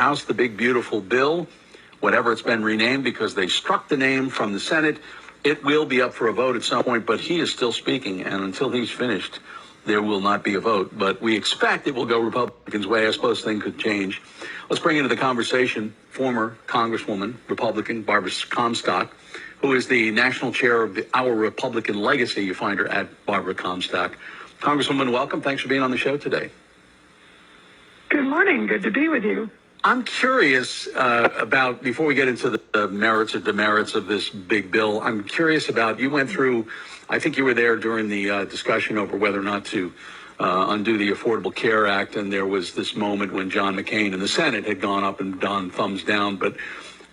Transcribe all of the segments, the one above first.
House, the big, beautiful bill, whatever it's been renamed, because they struck the name from the Senate. It will be up for a vote at some point, but he is still speaking, and until he's finished, there will not be a vote. But we expect it will go Republicans' way. I suppose things could change. Let's bring into the conversation former Congresswoman, Republican Barbara Comstock, who is the national chair of Our Republican Legacy. You find her at Barbara Comstock. Congresswoman, welcome. Thanks for being on the show today. Good morning. Good to be with you. I'm curious about, before we get into the merits or demerits of this big bill, I'm curious about, you went through, I think you were there during the discussion over whether or not to undo the Affordable Care Act, and there was this moment when John McCain in the Senate had gone up and done thumbs down, but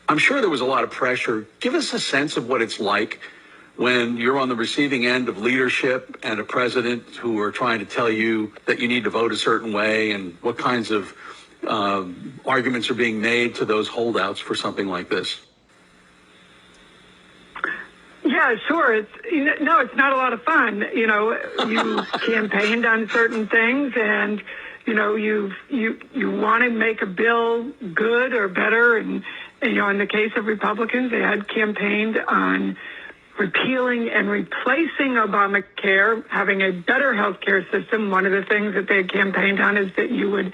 I'm sure there was a lot of pressure. Give us a sense of what it's like when you're on the receiving end of leadership and a president who are trying to tell you that you need to vote a certain way, and what kinds of arguments are being made to those holdouts for something like this. Yeah, sure. It's not a lot of fun. You campaigned on certain things, and you want to make a bill good or better, and in the case of Republicans, they had campaigned on repealing and replacing Obamacare, having a better health care system. One of the things that they campaigned on is that you would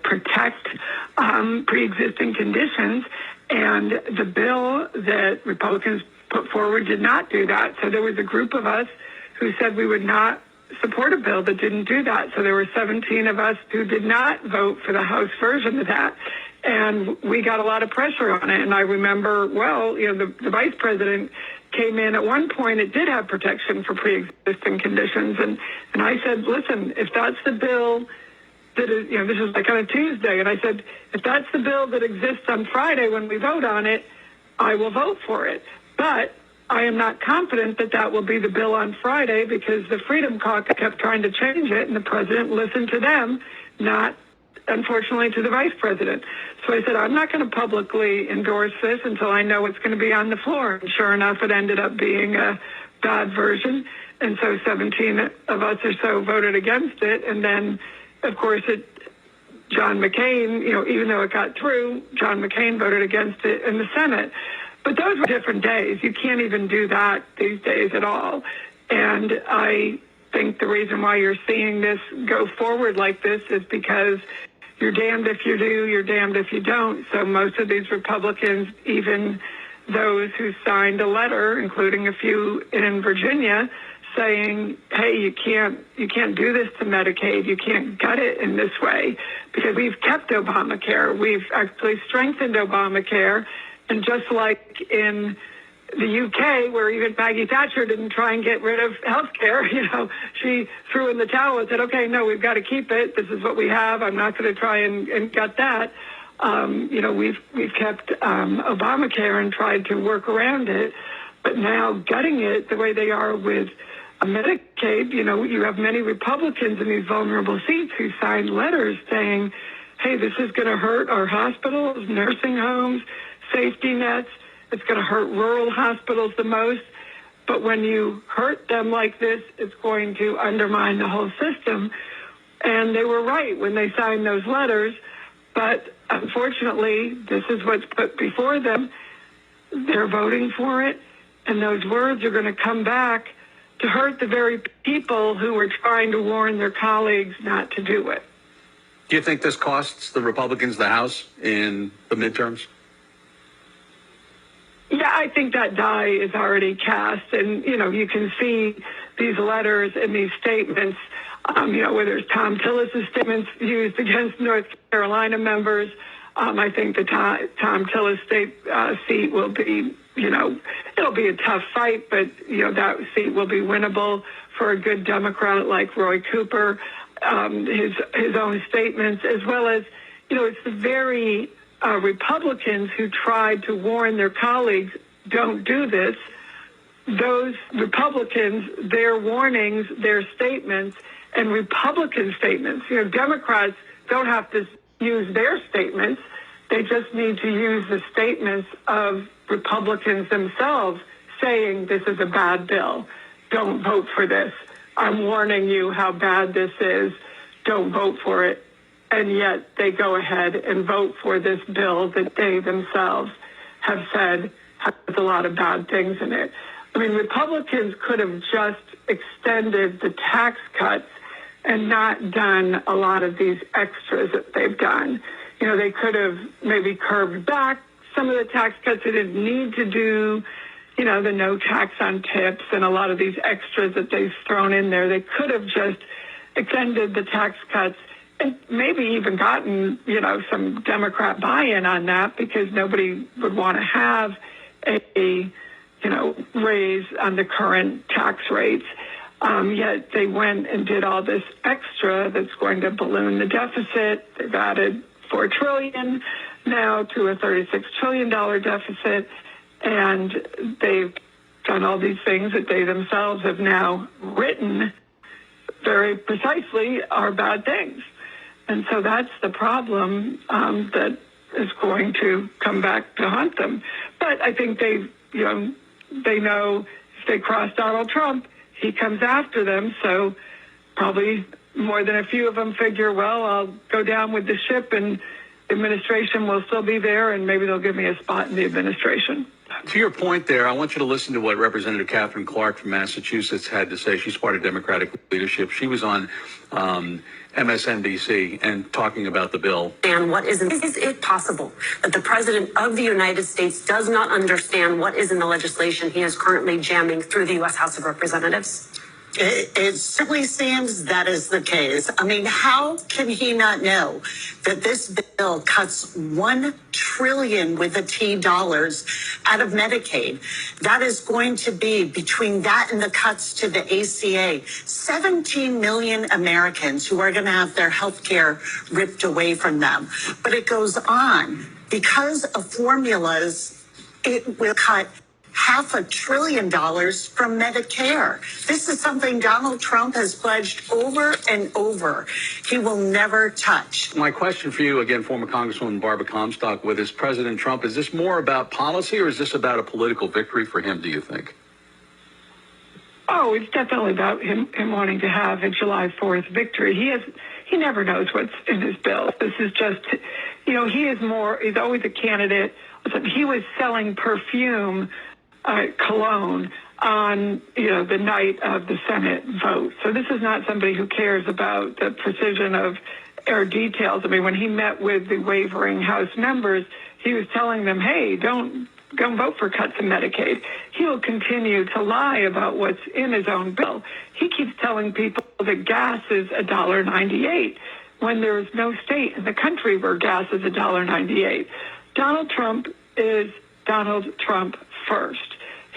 protect pre-existing conditions, and the bill that Republicans put forward did not do that. So there was a group of us who said we would not support a bill that didn't do that. So there were 17 of us who did not vote for the House version of that. And we got a lot of pressure on it. And I remember, the vice president came in at one point. It did have protection for pre-existing conditions. And I said, listen, if that's the bill that is, this is like on a Tuesday. And I said, if that's the bill that exists on Friday when we vote on it, I will vote for it. But I am not confident that that will be the bill on Friday, because the Freedom Caucus kept trying to change it, and the president listened to them, not, unfortunately, to the vice president. So I said, I'm not going to publicly endorse this until I know what's going to be on the floor. And sure enough, it ended up being a bad version. And so 17 of us or so voted against it. And then, of course, John McCain, even though it got through, John McCain voted against it in the Senate. But those were different days. You can't even do that these days at all. And I think the reason why you're seeing this go forward like this is because you're damned if you do, you're damned if you don't. So most of these Republicans, even those who signed a letter, including a few in Virginia, saying, hey, you can't do this to Medicaid. You can't gut it in this way, because we've kept Obamacare. We've actually strengthened Obamacare. And just like in the UK, where even Maggie Thatcher didn't try and get rid of health care, she threw in the towel and said, okay, no, we've got to keep it. This is what we have. I'm not going to try and gut that. We've kept Obamacare and tried to work around it. But now gutting it the way they are with Medicaid, you have many Republicans in these vulnerable seats who signed letters saying, hey, this is going to hurt our hospitals, nursing homes, safety nets. It's going to hurt rural hospitals the most. But when you hurt them like this, it's going to undermine the whole system. And they were right when they signed those letters. But unfortunately, this is what's put before them. They're voting for it. And those words are going to come back to hurt the very people who were trying to warn their colleagues not to do it. Do you think this costs the Republicans the House in the midterms? Yeah, I think that die is already cast. And, you can see these letters and these statements, whether it's Tom Tillis' statements used against North Carolina members. I think the Tom Tillis seat will be, it'll be a tough fight, but, that seat will be winnable for a good Democrat like Roy Cooper. His own statements, as well as, it's the very Republicans who tried to warn their colleagues, don't do this. Those Republicans, their warnings, their statements, and Republican statements, Democrats don't have to use their statements. They just need to use the statements of Republicans themselves saying this is a bad bill. Don't vote for this. I'm warning you how bad this is. Don't vote for it. and yet they go ahead and vote for this bill that they themselves have said has a lot of bad things in it. I mean, Republicans could have just extended the tax cuts and not done a lot of these extras that they've done. You know, they could have maybe curbed back some of the tax cuts they didn't need to do, you know, the no tax on tips and a lot of these extras that they've thrown in there. They could have just extended the tax cuts and maybe even gotten, you know, some Democrat buy-in on that, because nobody would want to have a raise on the current tax rates. Yet they went and did all this extra that's going to balloon the deficit. They've added $4 trillion now to a $36 trillion deficit, and they've done all these things that they themselves have now written very precisely are bad things. And so that's the problem that is going to come back to haunt them. But I think they know if they cross Donald Trump, he comes after them. So probably more than a few of them figure, well, I'll go down with the ship and the administration will still be there, and maybe they'll give me a spot in the administration. To your point there, I want you to listen to what Representative Catherine Clark from Massachusetts had to say. She's part of Democratic leadership. She was on MSNBC and talking about the bill. And is it possible that the President of the United States does not understand what is in the legislation he is currently jamming through the U.S. House of Representatives? It certainly seems that is the case. I mean, how can he not know that this bill cuts $1 trillion with a T dollars out of Medicaid? That is going to be, between that and the cuts to the ACA, 17 million Americans who are going to have their health care ripped away from them. But it goes on. Because of formulas, it will cut $500 billion from Medicare. This is something Donald Trump has pledged over and over he will never touch. My question for you, again, former Congresswoman Barbara Comstock, with is President Trump, is this more about policy or is this about a political victory for him, do you think? Oh, it's definitely about him wanting to have a July 4th victory. He never knows what's in his bill. This is just, he's always a candidate. Listen, he was selling perfume cologne on, the night of the Senate vote. So this is not somebody who cares about the precision of or details. I mean, when he met with the wavering House members, he was telling them, hey, don't vote for cuts in Medicaid. He will continue to lie about what's in his own bill. He keeps telling people that gas is $1.98 when there is no state in the country where gas is $1.98. Donald Trump is Donald Trump first.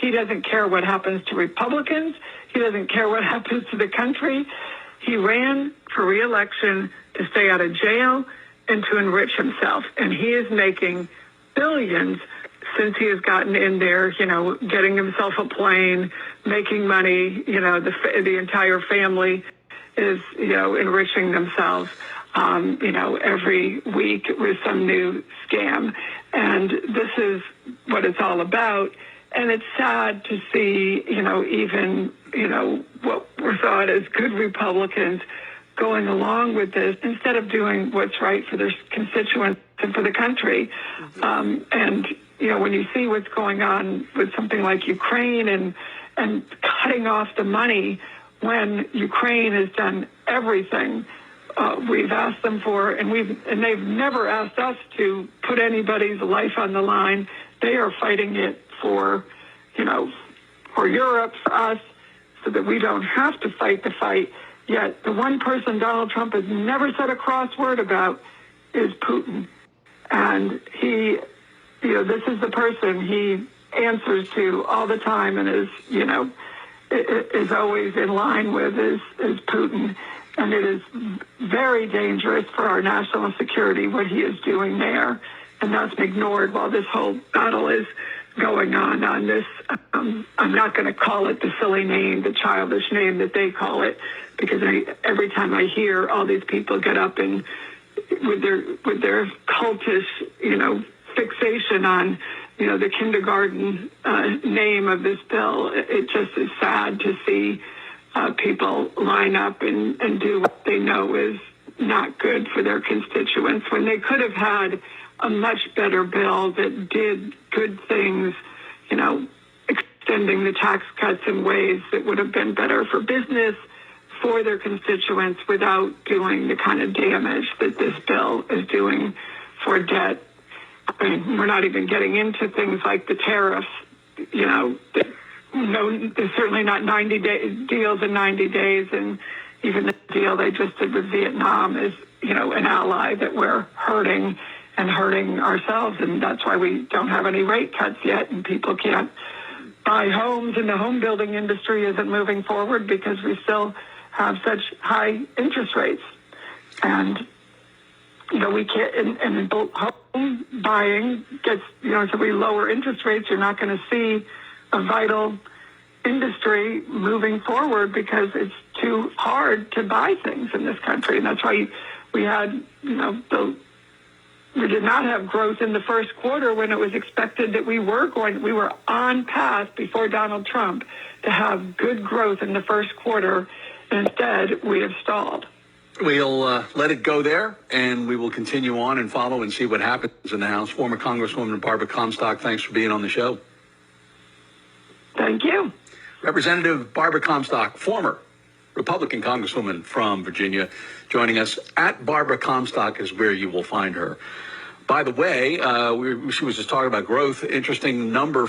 He doesn't care what happens to Republicans. He doesn't care what happens to the country. He ran for re-election to stay out of jail and to enrich himself. And he is making billions since he has gotten in there, getting himself a plane, making money. The entire family is, enriching themselves, every week with some new scam. And this is what it's all about. And it's sad to see, even, what were thought as good Republicans going along with this instead of doing what's right for their constituents and for the country. And when you see what's going on with something like Ukraine and cutting off the money when Ukraine has done everything we've asked them for, and they've never asked us to put anybody's life on the line. They are fighting it for Europe, for us, so that we don't have to fight the fight. Yet the one person Donald Trump has never said a cross word about is Putin. And he, this is the person he answers to all the time and is always in line with is Putin. And it is very dangerous for our national security what he is doing there. And that's ignored while this whole battle is going on this. I'm not going to call it the silly name, the childish name that they call it, because every time I hear all these people get up and with their cultish, fixation on, the kindergarten name of this bill, it just is sad to see people line up and do what they know is not good for their constituents when they could have had a much better bill that did good things, extending the tax cuts in ways that would have been better for business, for their constituents, without doing the kind of damage that this bill is doing for debt. I mean, we're not even getting into things like the tariffs, there's certainly not 90 deals in 90 days, and even the deal they just did with Vietnam is, an ally that we're hurting ourselves, and that's why we don't have any rate cuts yet, and people can't buy homes, and the home building industry isn't moving forward because we still have such high interest rates. And, we can't, and home buying gets, so we lower interest rates, you're not going to see a vital industry moving forward because it's too hard to buy things in this country. And that's why we had, we did not have growth in the first quarter when it was expected that we were on path before Donald Trump to have good growth in the first quarter. Instead, we have stalled. We'll let it go there, and we will continue on and follow and see what happens in the House. Former Congresswoman Barbara Comstock, thanks for being on the show. Thank you. Representative Barbara Comstock, former Republican Congresswoman from Virginia, joining us. At Barbara Comstock is where you will find her. By the way, she was just talking about growth. Interesting number